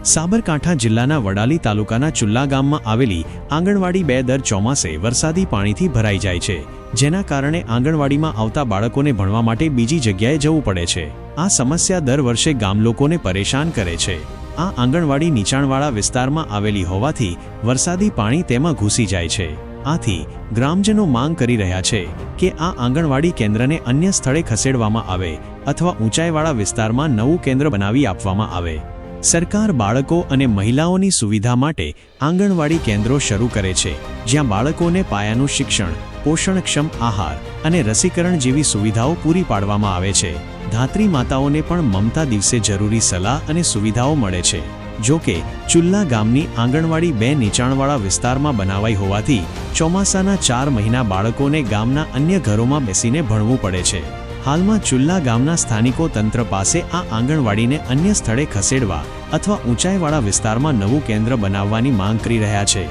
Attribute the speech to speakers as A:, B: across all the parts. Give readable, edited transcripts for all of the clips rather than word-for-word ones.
A: સાબરકાંઠા જિલ્લાના વડાલી તાલુકાના ચુલ્લા ગામમાં આવેલી આંગણવાડી 2 દર ચોમાસે વરસાદી પાણીથી ભરાઈ જાય છે, જેના કારણે આંગણવાડીમાં આવતા બાળકોને ભણવા માટે બીજી જગ્યાએ જવું પડે છે। આ સમસ્યા દર વર્ષે ગામલોકોને પરેશાન કરે છે। આ આંગણવાડી નીચાણવાળા વિસ્તારમાં આવેલી હોવાથી વરસાદી પાણી તેમાં ઘૂસી જાય છે। આથી ગ્રામજનો માંગ કરી રહ્યા છે કે આ આંગણવાડી કેન્દ્રને અન્ય સ્થળે ખસેડવામાં આવે અથવા ઊંચાઈવાળા વિસ્તારમાં નવું કેન્દ્ર બનાવી આપવામાં આવે। સરકાર બાળકો અને મહિલાઓની સુવિધા માટે આંગણવાડી કેન્દ્રો શરૂ કરે છે, જ્યાં બાળકોને પાયાનું શિક્ષણ, પોષણક્ષમ આહાર અને રસીકરણ જેવી સુવિધાઓ પૂરી પાડવામાં આવે છે। ધાત્રી માતાઓને પણ મમતા દિવસે જરૂરી સલાહ અને સુવિધાઓ મળે છે। જો કે ચુલ્લા ગામની આંગણવાડી 2 નીચાણવાળા વિસ્તારમાં બનાવાઈ હોવાથી ચોમાસાના 4 મહિના બાળકોને ગામના અન્ય ઘરોમાં બેસીને ભણવું પડે છે। હાલમાં ચુલ્લા ગામના સ્થાનિકો તંત્ર પાસે આ આંગણવાડીને અન્ય સ્થળે ખસેડવા અથવા ઊંચાઈવાળા વિસ્તારમાં નવું કેન્દ્ર બનાવવાની માંગ કરી રહ્યા છે।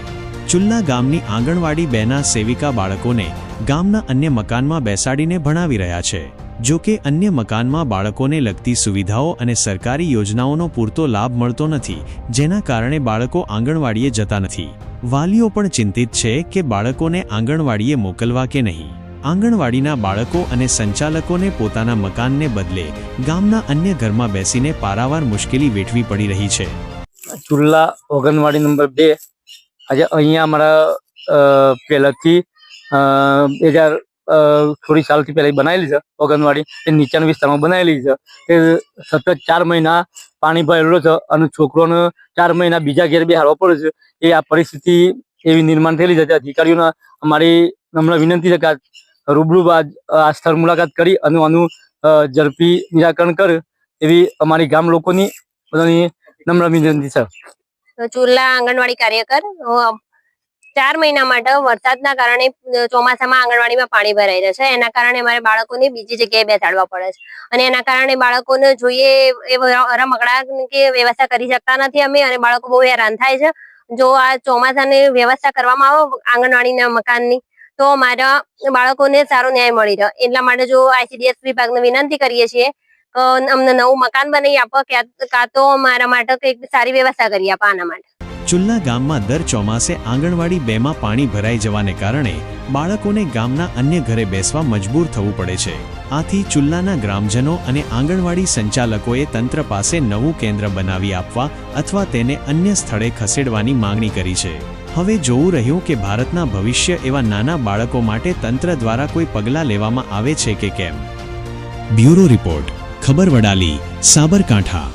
A: ચુલ્લા ગામની આંગણવાડી 2ના સેવિકા બાળકોને ગામના અન્ય મકાનમાં બેસાડીને ભણાવી રહ્યા છે। જો કે અન્ય મકાનમાં બાળકોને લગતી સુવિધાઓ અને સરકારી યોજનાઓનો પૂરતો લાભ મળતો નથી, જેના કારણે બાળકો આંગણવાડીએ જતા નથી। વાલીઓ પણ ચિંતિત છે કે બાળકોને આંગણવાડીએ મોકલવા કે નહીં। આંગણવાડીના બાળકો અને સંચાલકોને પોતાના મકાનને બદલે ગામના અન્ય ઘરમાં બેસીને પારાવાર મુશ્કેલી વેઠવી પડી રહી છે।
B: ચુલ્લા આંગણવાડી નંબર 2 આજે અહીંયા અમારા પહેલાથી 2016 સાલથી પહેલા બનાવેલી છે આંગણવાડી। એ નીચાના વિસ્તારમાં બનાવેલી છે। તે સતત 4 મહિના પાણી ભરેલું છે અને છોકરોને 4 મહિના બીજા ઘેર બેહાડવો પડે છે। એ આ પરિસ્થિતિ એવી નિર્માણ થયેલી છે। અધિકારીઓને અમારી નમ્ર વિનંતી છે કે રૂબરૂ આ સ્થળ મુલાકાત કરી અને આનું ઝડપી નિરાકરણ કરે એવી અમારી ગામ લોકોની બધાની નમ્ર વિનંતી છે।
C: ચુલ્લા આંગણવાડી કાર્યકર 4 મહિના માટે વરસાદના કારણે ચોમાસામાં આંગણવાડીમાં પાણી ભરાઈ રહે છે, એના કારણે અમારે બાળકોને બીજી જગ્યાએ બેસાડવા પડે છે અને એના કારણે બાળકોને જોઈએ એ રમકડા કે વ્યવસ્થા કરી શકતા નથી અમે, અને બાળકો બહુ હેરાન થાય છે। જો આ ચોમાસાની વ્યવસ્થા કરવામાં આવે આંગણવાડીના મકાનની તો અમારા બાળકોને સારો ન્યાય મળી રહે। એટલા માટે જો ICDS વિભાગને વિનંતી કરીએ છીએ કે અમને નવું મકાન બનાવી આપો કાં તો અમારા માટે કંઈક સારી વ્યવસ્થા કરી આપો આના માટે।
A: ચુલ્લા ગામમાં દર ચોમાસે આંગણવાડી 2માં પાણી ભરાઈ જવાને કારણે બાળકોને ગામના અન્ય ઘરે બેસવા મજબૂર થવું પડે છે। આથી ચુલ્લાના ગ્રામજનો અને આંગણવાડી સંચાલકોએ તંત્ર પાસે નવું કેન્દ્ર બનાવી આપવા અથવા તેને અન્ય સ્થળે ખસેડવાની માંગણી કરી છે। હવે જોવું રહ્યું કે ભારતના ભવિષ્ય એવા નાના બાળકો માટે તંત્ર દ્વારા કોઈ પગલાં લેવામાં આવે છે કે કેમ। બ્યુરો રિપોર્ટ, ખબર વડાલી, સાબરકાંઠા।